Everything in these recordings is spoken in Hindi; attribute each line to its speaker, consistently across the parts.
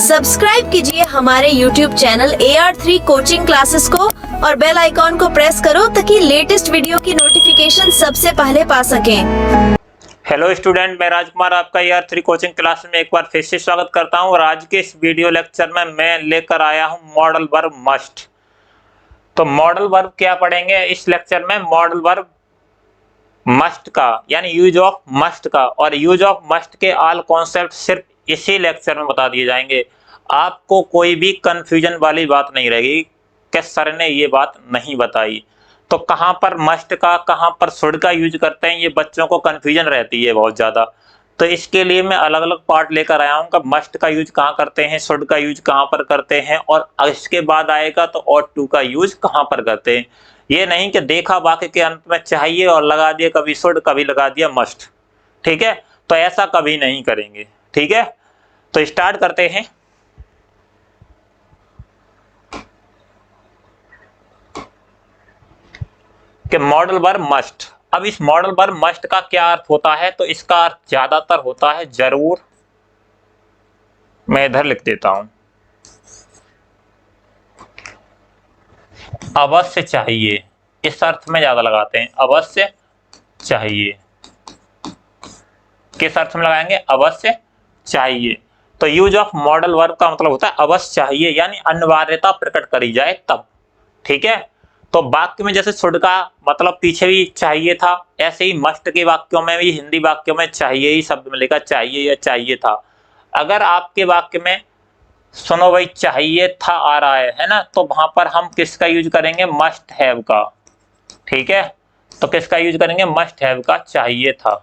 Speaker 1: सब्सक्राइब कीजिए हमारे YouTube channel AR3 coaching classes को और बेल आइकॉन को प्रेस करो ताकि लेटेस्ट वीडियो की नोटिफिकेशन सबसे पहले पा सकें।
Speaker 2: हेलो स्टूडेंट, मैं राजकुमार आपका AR3 कोचिंग क्लास में एक बार फिर से स्वागत करता हूं और आज के इस वीडियो लेक्चर में मैं लेकर आया हूं मॉडल वर्ब मस्ट। तो मॉडल वर्ब क्या पढ़ेंगे इस लेक्चर में? मॉडल वर्ब मस्ट का यानी यूज ऑफ मस्ट का, और यूज ऑफ मस्ट के ऑल कॉन्सेप्ट सिर्फ इसी लेक्चर में बता दिए जाएंगे। आपको कोई भी कंफ्यूजन वाली बात नहीं रहेगी कि सर ने ये बात नहीं बताई। तो कहाँ पर मस्ट का, कहाँ पर शुड का यूज करते हैं, ये बच्चों को कंफ्यूजन रहती है बहुत ज़्यादा। तो इसके लिए मैं अलग अलग पार्ट लेकर आया हूँ कि मस्ट का यूज कहाँ करते हैं, शुड का यूज कहाँ पर करते हैं, और इसके बाद आएगा तो ought to का यूज कहाँ पर करते हैं। ये नहीं कि देखा वाक्य के अंत में चाहिए और लगा दिया कभी शुड, कभी लगा दिया मस्ट। ठीक है, तो ऐसा कभी नहीं करेंगे। ठीक है, तो स्टार्ट करते हैं। कि मॉडल वर्ब मस्ट। अब इस मॉडल वर्ब मस्ट का क्या अर्थ होता है? तो इसका अर्थ ज्यादातर होता है जरूर। मैं इधर लिख देता हूं, अवश्य चाहिए। इस अर्थ में ज्यादा लगाते हैं, अवश्य चाहिए। किस अर्थ में लगाएंगे? अवश्य चाहिए। तो यूज ऑफ मॉडल वर्ब का मतलब होता है अवश्य चाहिए, यानी अनिवार्यता प्रकट करी जाए तब। ठीक है, तो वाक्य में जैसे शुड का मतलब पीछे भी चाहिए था, ऐसे ही मस्ट के वाक्यों में भी, हिंदी वाक्यों में चाहिए ही शब्द मिलेगा, चाहिए या चाहिए था। अगर आपके वाक्य में सुनो भाई चाहिए था आ रहा है ना, तो वहां पर हम किसका यूज करेंगे? मस्ट हैव का। ठीक है, तो किसका यूज करेंगे? मस्ट हैव का, चाहिए था।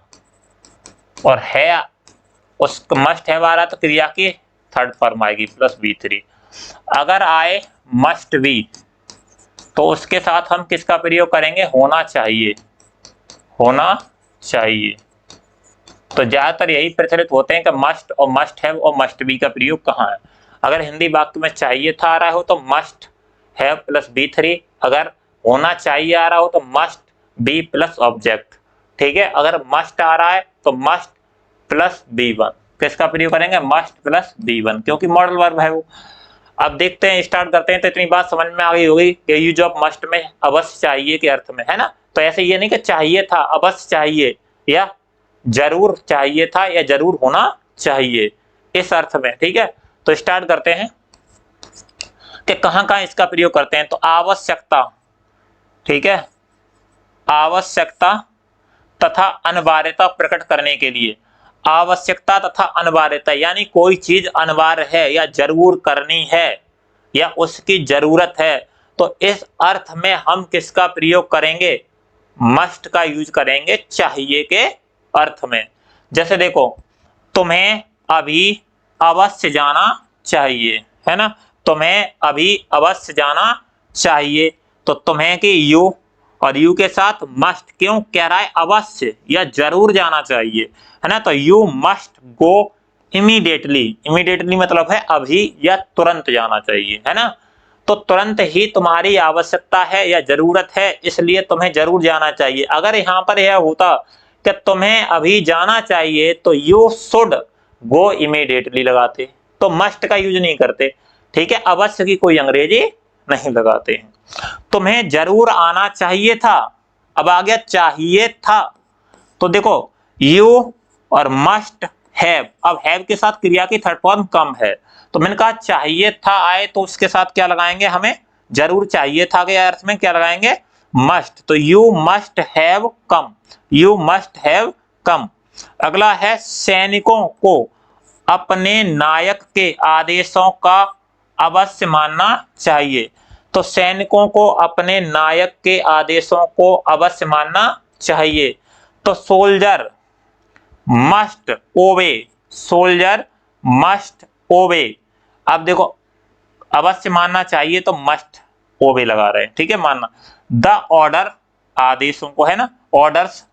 Speaker 2: और है, उस मस्ट हैव आ रहा है तो क्रिया की थर्ड फॉर्म आएगी प्लस B3। अगर आए मस्ट बी तो उसके साथ हम किसका प्रयोग करेंगे? होना चाहिए, होना चाहिए। तो ज्यादातर यही प्रचलित होते हैं कि मस्ट और मस्ट हैव और मस्ट बी का प्रयोग कहाँ है। अगर हिंदी वाक्य में चाहिए था आ रहा हो तो मस्ट हैव प्लस B3, अगर होना चाहिए आ रहा हो तो मस्ट बी प्लस ऑब्जेक्ट। ठीक है, अगर मस्ट आ रहा है तो मस्ट प्लस B1। किसका प्रयोग करेंगे? मस्ट प्लस B1, क्योंकि मॉडल वर्ब है वो। अब देखते हैं, स्टार्ट करते हैं। तो इतनी बात समझ में आ गई होगी कि यूज ऑफ मस्ट में अवश्य चाहिए के अर्थ में, है ना। तो ऐसे ये नहीं कि चाहिए था, अवश्य चाहिए, या जरूर चाहिए था, या जरूर होना चाहिए, इस अर्थ में। ठीक है, तो स्टार्ट करते हैं कि कहाँ कहाँ इसका प्रयोग करते हैं। तो आवश्यकता, ठीक है, आवश्यकता तथा अनिवार्यता प्रकट करने के लिए। आवश्यकता तथा अनिवार्यता यानी कोई चीज अनिवार्य है या जरूर करनी है या उसकी जरूरत है, तो इस अर्थ में हम किसका प्रयोग करेंगे? मस्ट का यूज करेंगे चाहिए के अर्थ में। जैसे देखो, तुम्हें अभी अवश्य जाना चाहिए, है ना। तुम्हें अभी अवश्य जाना चाहिए, तो तुम्हें की यू और यू के साथ मस्ट, क्यों कह रहा है? अवश्य या जरूर जाना चाहिए, है ना। तो you must go immediately. Immediately मतलब है अभी या तुरंत जाना चाहिए, है ना। तो तुरंत ही तुम्हारी आवश्यकता है या जरूरत है, इसलिए तुम्हें जरूर जाना चाहिए। अगर यहाँ पर यह होता कि तुम्हें अभी जाना चाहिए तो यू शुड गो इमीडिएटली लगाते, तो मस्ट का यूज नहीं करते। ठीक है, अवश्य की कोई अंग्रेजी नहीं लगाते हैं। तुम्हें जरूर आना चाहिए था, अब आ गया चाहिए था। तो देखो, यू और मस्ट हैव, अब हैव के साथ क्रिया की थर्ड फॉर्म कम है, तो मैंने कहा चाहिए था आए तो उसके साथ क्या लगाएंगे? हमें जरूर चाहिए था के अर्थ में क्या लगाएंगे? मस्ट। तो you must have come, you must have come. अगला है सैनिकों को अपने नायक के आदेशों का अवश्य मानना चाहिए। तो सैनिकों को अपने नायक के आदेशों को अवश्य मानना चाहिए। तो सोल्जर मस्ट ओबे, सोल्जर मस्ट ओबे। अब देखो, अवश्य मानना चाहिए तो मस्ट ओबे लगा रहे हैं, ठीक है, मानना। द ऑर्डर, आदेशों को, है ना, ऑर्डर्स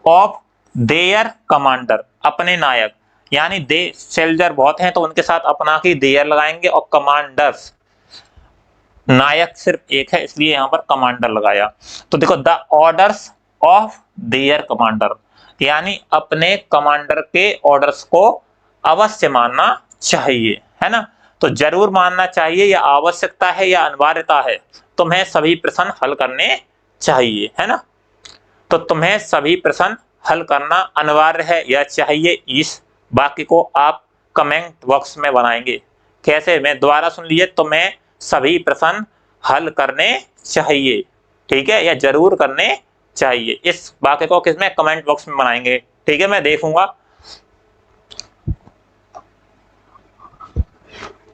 Speaker 2: ऑफ देयर कमांडर, अपने नायक, यानी दे सोल्जर बहुत हैं तो उनके साथ अपना की देयर लगाएंगे, और कमांडर्स, नायक सिर्फ एक है इसलिए यहां पर कमांडर लगाया। तो देखो, the orders of their commander, यानी अपने कमांडर के ऑर्डर्स को अवश्य मानना चाहिए, है ना। तो तो जरूर मानना चाहिए या आवश्यकता है या अनिवार्यता है, तुम्हें सभी प्रश्न हल करने चाहिए, है ना। तो तुम्हें सभी प्रश्न हल करना अनिवार्य है या चाहिए, इस वाक्य को आप कमेंट बॉक्स में बनाएंगे। कैसे, मैं दोबारा सुन लीजिए, तुम्हें सभी प्रश्न हल करने चाहिए, ठीक है, या जरूर करने चाहिए। इस वाक्य को किसमें, कमेंट बॉक्स में बनाएंगे, ठीक है, मैं देखूंगा।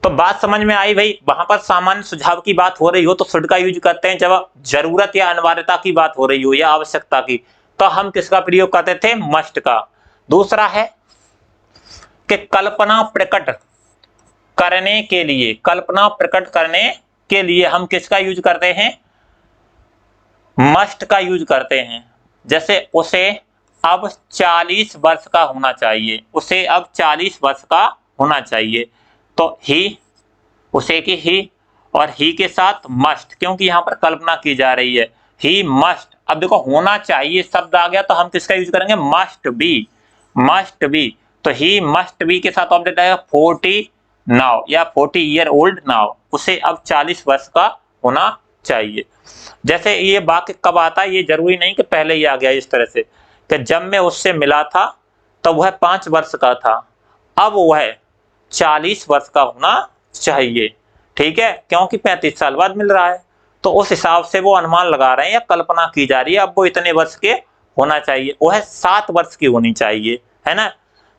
Speaker 2: तो बात समझ में आई भाई। वहां पर सामान्य सुझाव की बात हो रही हो तो शुड का यूज करते हैं, जब जरूरत या अनिवार्यता की बात हो रही हो या आवश्यकता की, तो हम किसका प्रयोग करते थे, मस्ट का। दूसरा है कि कल्पना प्रकट करने के लिए, कल्पना प्रकट करने के लिए हम किसका यूज करते हैं, मस्ट का यूज करते हैं। जैसे उसे अब 40 वर्ष का होना चाहिए, उसे अब 40 वर्ष का होना चाहिए, तो ही, उसे की ही और ही के साथ मस्ट, क्योंकि यहां पर कल्पना की जा रही है, ही मस्ट। अब देखो होना चाहिए शब्द आ गया तो हम किसका यूज करेंगे, मस्ट बी, मस्ट बी। तो ही मस्ट बी के साथ ऑब्जेक्ट आएगा 40 नाउ या 40 ईयर ओल्ड नाउ, उसे अब 40 वर्ष का होना चाहिए। जैसे ये वाक्य कब आता है, ये जरूरी नहीं कि पहले ही आ गया इस तरह से, कि जब मैं उससे मिला था तब वह 5 वर्ष का था, अब वह 40 वर्ष का होना चाहिए, ठीक है, क्योंकि 35 साल बाद मिल रहा है। तो उस हिसाब से वो अनुमान लगा रहे हैं या कल्पना की जा रही है, अब वो इतने वर्ष के होना चाहिए, वह 7 वर्ष की होनी चाहिए, है ना।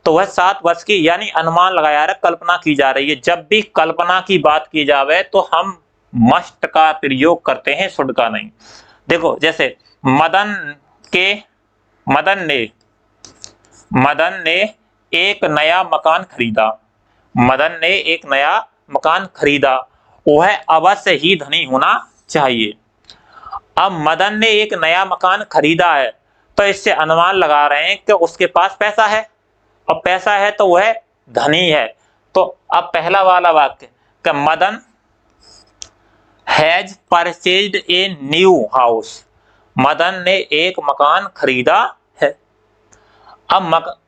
Speaker 2: तो वह 7 वर्ष की, यानी अनुमान लगाया रहा, कल्पना की जा रही है। जब भी कल्पना की बात की जावे तो हम मस्ट का प्रयोग करते हैं, शुड का नहीं। देखो जैसे मदन ने एक नया मकान खरीदा, मदन ने एक नया मकान खरीदा, वह अवश्य ही धनी होना चाहिए। अब मदन ने एक नया मकान खरीदा है तो इससे अनुमान लगा रहे हैं कि उसके पास पैसा है, और पैसा है तो वह धनी है। तो अब पहला वाला वाक्य कि Madan has purchased a new house, Madan ने एक मकान खरीदा है। अब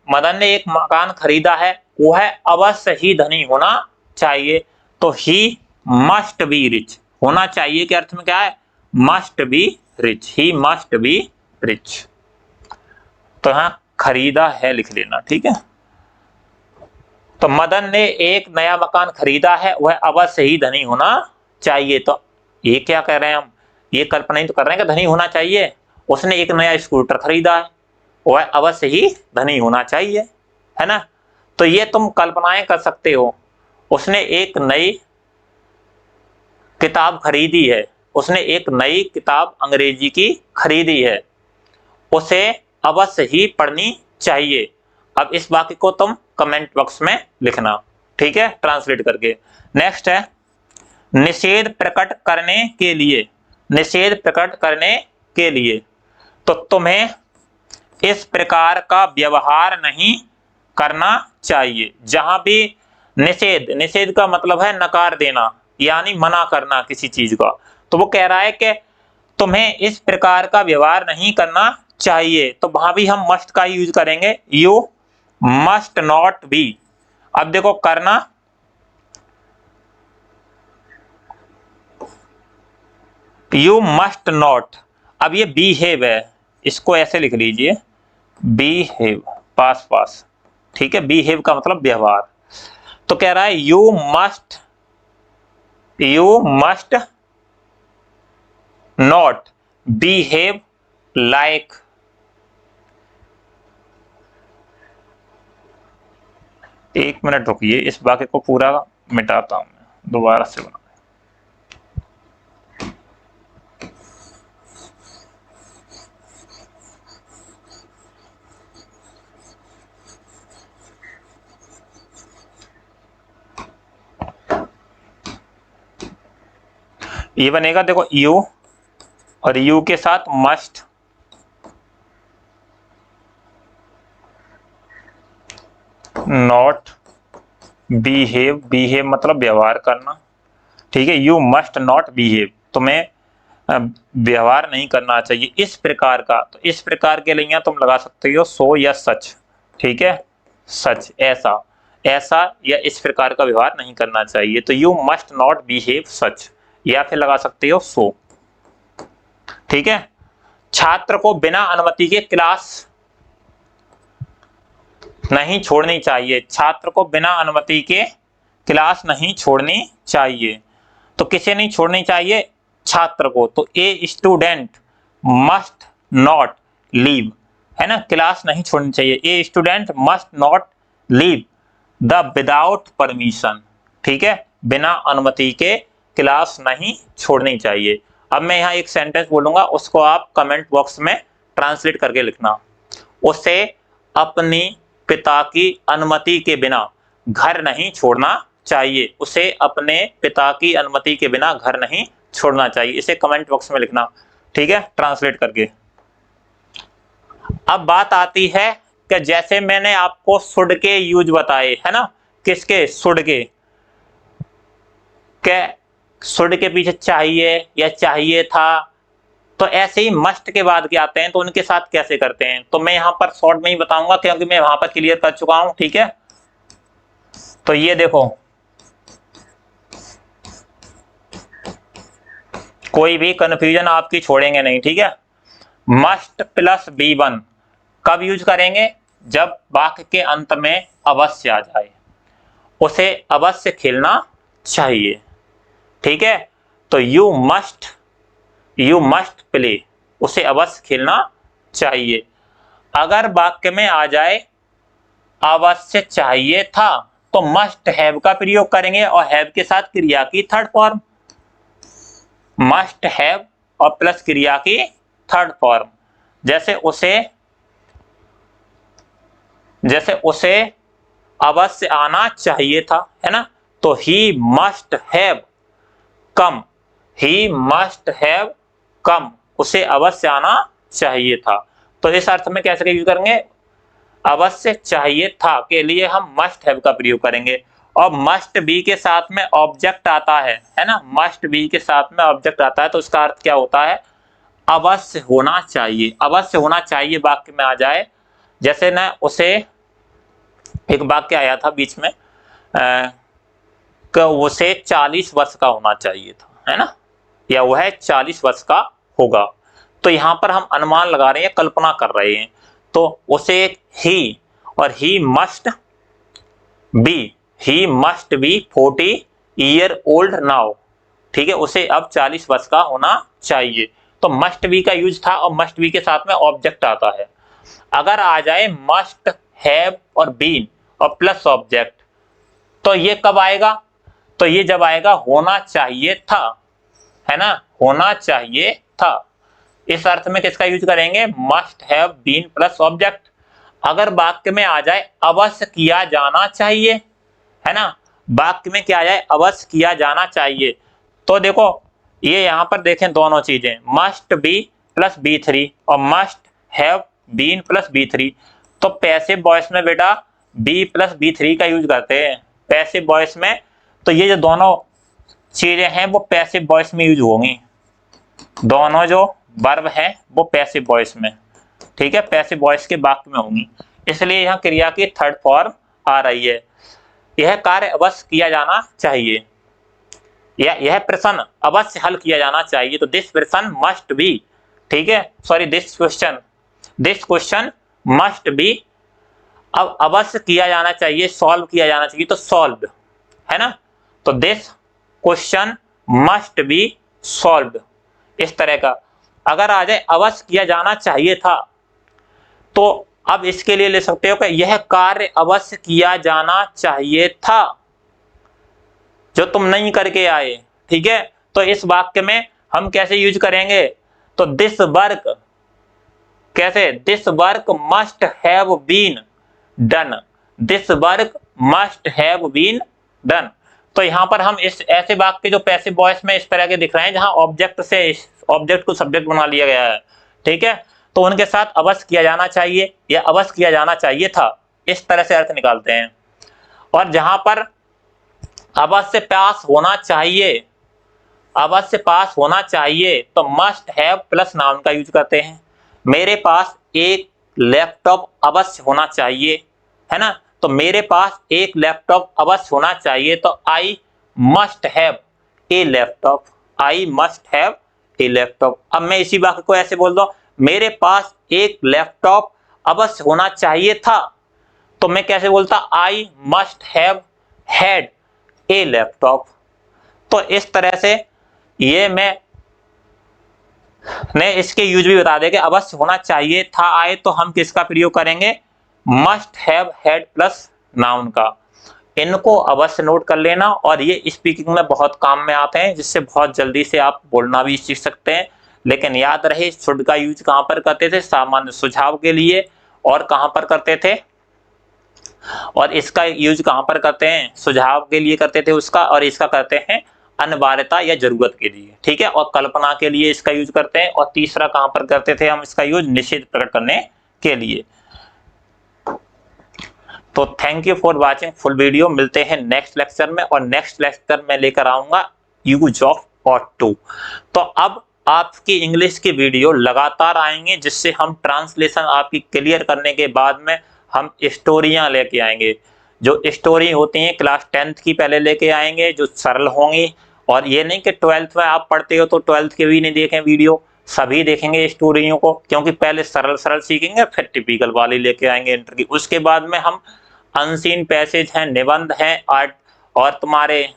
Speaker 2: मदन ने एक मकान खरीदा है, वह अवश्य ही धनी होना चाहिए, तो ही मस्ट बी रिच, होना चाहिए के अर्थ में क्या है, must be rich, he must be rich. तो यहां खरीदा है लिख लेना, ठीक है। तो मदन ने एक नया मकान खरीदा है, वह अवश्य ही धनी होना चाहिए। तो ये क्या कह रहे हैं हम, ये कल्पना ही तो कर रहे हैं कि धनी होना चाहिए। उसने एक नया स्कूटर खरीदा है, वह अवश्य ही धनी होना चाहिए, है ना। तो ये तुम कल्पनाएं कर सकते हो। उसने एक नई किताब खरीदी है, उसने एक नई किताब अंग्रेजी की खरीदी है, उसे अवश्य ही पढ़नी चाहिए। अब इस वाक्य को तुम कमेंट बॉक्स में लिखना, ठीक है, ट्रांसलेट करके। नेक्स्ट है निषेध प्रकट करने के लिए, निषेध प्रकट करने के लिए। तो तुम्हें इस प्रकार का व्यवहार नहीं करना चाहिए। जहां भी निषेध, निषेध का मतलब है नकार देना, यानी मना करना किसी चीज का, तो वो कह रहा है कि तुम्हें इस प्रकार का व्यवहार नहीं करना चाहिए, तो वहां भी हम मस्ट का यूज करेंगे, यू मस्ट नॉट बी। अब देखो करना, यू मस्ट नॉट, अब ये बिहेव है, इसको ऐसे लिख लीजिए, बिहेव पास पास, ठीक है, बिहेव का मतलब व्यवहार। तो कह रहा है you must not behave like, एक मिनट रुकिए, इस वाक्य को पूरा मिटाता हूं मैं, दोबारा से बना। ये बनेगा, देखो यू और यू के साथ मस्ट, नॉट बिहेव, बिहेव मतलब व्यवहार करना, ठीक है, यू मस्ट नॉट बिहेव, तुम्हें व्यवहार नहीं करना चाहिए इस प्रकार का। तो इस प्रकार के लिए तुम लगा सकते हो सो या सच, ठीक है, सच ऐसा, ऐसा या इस प्रकार का व्यवहार नहीं करना चाहिए। तो यू मस्ट नॉट बिहेव सच, या फिर लगा सकते हो सो। ठीक है। छात्र को बिना अनुमति के क्लास नहीं छोड़नी चाहिए। छात्र को बिना अनुमति के क्लास नहीं छोड़नी चाहिए। तो किसे नहीं छोड़नी चाहिए? छात्र को। तो a student must not leave, है ना, क्लास नहीं छोड़नी चाहिए। A student must not leave the without permission. ठीक है, बिना अनुमति के क्लास नहीं छोड़नी चाहिए। अब मैं यहाँ एक सेंटेंस बोलूंगा, उसको आप कमेंट बॉक्स में ट्रांसलेट करके लिखना। उसे अपनी पिता की अनुमति के बिना घर नहीं छोड़ना चाहिए। उसे अपने पिता की अनुमति के बिना घर नहीं छोड़ना चाहिए। इसे कमेंट बॉक्स में लिखना। ठीक है, ट्रांसलेट करके। अब बात आती है कि जैसे मैंने आपको शुड के यूज बताए, है ना, किसके? शुड के। शुड के पीछे चाहिए या चाहिए था, तो ऐसे ही मस्ट के बाद के आते हैं, तो उनके साथ कैसे करते हैं, तो मैं यहां पर शॉर्ट में ही बताऊंगा क्योंकि मैं वहां पर क्लियर कर चुका हूं। ठीक है, तो ये देखो, कोई भी कंफ्यूजन आपकी छोड़ेंगे नहीं। ठीक है, मस्ट प्लस B1 कब यूज करेंगे? जब वाक्य के अंत में अवश्य आ जाए। उसे अवश्य खेलना चाहिए। ठीक है, तो यू मस्ट प्ले, उसे अवश्य खेलना चाहिए। अगर वाक्य में आ जाए अवश्य चाहिए था, तो मस्ट हैव का प्रयोग करेंगे और हैव के साथ क्रिया की थर्ड फॉर्म, मस्ट हैव और प्लस क्रिया की थर्ड फॉर्म। जैसे उसे अवश्य आना चाहिए था, है ना, तो he must have come, he must have come, उसे अवश्य आना चाहिए था। तो इस अर्थ में कैसे यूज करेंगे? अवश्य चाहिए था के लिए हम मस्ट हैव का प्रयोग करेंगे। और मस्ट बी के साथ में ऑब्जेक्ट आता है ना, मस्ट बी के साथ में ऑब्जेक्ट आता है, तो उसका अर्थ क्या होता है? अवश्य होना चाहिए। अवश्य होना चाहिए वाक्य में आ जाए। जैसे ना, उसे एक वाक्य आया था बीच में कि उसे 40 वर्ष का होना चाहिए था, है ना, या वह 40 वर्ष का होगा। तो यहां पर हम अनुमान लगा रहे हैं, कल्पना कर रहे हैं। तो उसे ही और he must be 40 year old now. ठीक है, उसे अब 40 वर्ष का होना चाहिए। तो मस्ट बी का यूज था और मस्ट बी के साथ में ऑब्जेक्ट आता है। अगर आ जाए मस्ट हैव और बीन और प्लस ऑब्जेक्ट, तो ये कब आएगा? तो ये जब आएगा होना चाहिए था, है ना, होना चाहिए था। इस अर्थ में किसका यूज करेंगे? Must have been plus object. अगर वाक्य में आ जाए अवश्य किया जाना चाहिए, है ना, वाक्य में क्या आ जाए? अवश्य किया जाना चाहिए, तो देखो ये यहां पर देखें दोनों चीजें, मस्ट बी प्लस B3 और must have been plus B3। तो पैसिव वॉइस में बेटा बी प्लस B3 का यूज करते हैं पैसिव वॉइस में। तो ये जो दोनों चीजें हैं वो पैसिव वॉइस में यूज होंगी। दोनों जो वर्ब हैं वो पैसिव वॉइस में, ठीक है, पैसिव वॉइस के वाक्य में होंगी। इसलिए यहाँ क्रिया की थर्ड फॉर्म आ रही है। यह कार्य अवश्य किया जाना चाहिए, यह प्रश्न अवश्य हल किया जाना चाहिए। तो दिस प्रश्न मस्ट बी, ठीक है, sorry this question must be, अब अवश्य किया जाना चाहिए, सॉल्व किया जाना चाहिए, तो सॉल्व्ड, है ना। तो this question must be solved, इस तरह का। अगर आ जाए अवश्य किया जाना चाहिए था, तो अब इसके लिए ले सकते हो कि यह कार्य अवश्य किया जाना चाहिए था जो तुम नहीं करके आए। ठीक है, तो इस वाक्य में हम कैसे यूज करेंगे? तो दिस वर्क, कैसे? This work must have been done, this work must have been done. तो यहां पर हम इस ऐसे वाक्य जो पैसिव वॉइस में इस तरह के दिख रहे हैं जहां ऑब्जेक्ट को सब्जेक्ट बना लिया गया है, ठीक है, तो उनके साथ अवश्य किया जाना चाहिए या अवश्य किया जाना चाहिए था, इस तरह से अर्थ निकालते हैं। और जहां पर अवश्य पास होना चाहिए, अवश्य पास होना चाहिए, तो मस्ट हैव प्लस नाउन का यूज करते हैं। मेरे पास एक लैपटॉप अवश्य होना चाहिए, है ना, तो मेरे पास एक लैपटॉप अवश्य होना चाहिए, तो I must have a laptop, I must have a laptop. अब मैं इसी वाक्य को ऐसे बोल दूं, मेरे पास एक लैपटॉप अवश्य होना चाहिए था, तो मैं कैसे बोलता, I must have had a laptop. तो इस तरह से ये मैं इसके यूज भी बता दें कि अवश्य होना चाहिए था आए तो हम किसका प्रयोग करेंगे, must have had plus noun का। इनको अवश्य नोट कर लेना और ये स्पीकिंग में बहुत काम में आते हैं, जिससे बहुत जल्दी से आप बोलना भी सीख सकते हैं। लेकिन याद रहे शुड का यूज कहां पर करते थे, सामान्य सुझाव के लिए, और कहां पर करते थे, और इसका यूज कहां पर करते हैं, सुझाव के लिए करते थे उसका, और इसका करते हैं अनिवार्यता या जरूरत के लिए, ठीक है, और कल्पना के लिए इसका यूज करते हैं। और तीसरा कहां पर करते थे हम इसका यूज, निषेध प्रकट करने के लिए। तो thank you for watching full video. मिलते हैं नेक्स्ट लेक्चर में, और नेक्स्ट लेक्चर में लेकर आऊंगा यूज ऑफ ऑट टू। तो अब आपकी इंग्लिश की वीडियो लगातार आएंगे, जिससे हम ट्रांसलेशन आपकी क्लियर करने के बाद में हम स्टोरियां लेके आएंगे। जो स्टोरी होती हैं क्लास 10th की पहले लेके आएंगे, जो सरल होंगी। और ये नहीं कि 12th में आप पढ़ते हो तो 12th के भी नहीं देखें वीडियो, सभी देखेंगे स्टोरियों को, क्योंकि पहले सरल सरल सीखेंगे, फिर टिपिकल वाली लेके आएंगे इंटर की। उसके बाद में हम अनसीन पैसेज हैं, निबंध हैं, आर्ट, और तुम्हारे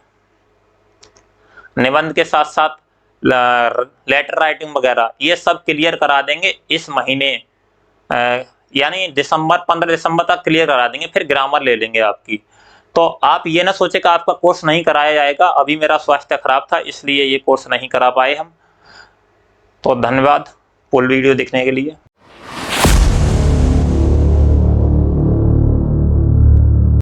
Speaker 2: निबंध के साथ साथ लेटर राइटिंग वगैरह, ये सब क्लियर करा देंगे इस महीने, यानी दिसंबर 15 दिसंबर तक क्लियर करा देंगे। फिर ग्रामर ले लेंगे आपकी। तो आप ये ना सोचे कि आपका कोर्स नहीं कराया जाएगा, अभी मेरा स्वास्थ्य खराब था इसलिए ये कोर्स नहीं करा पाए हम। तो धन्यवाद फुल वीडियो देखने के लिए।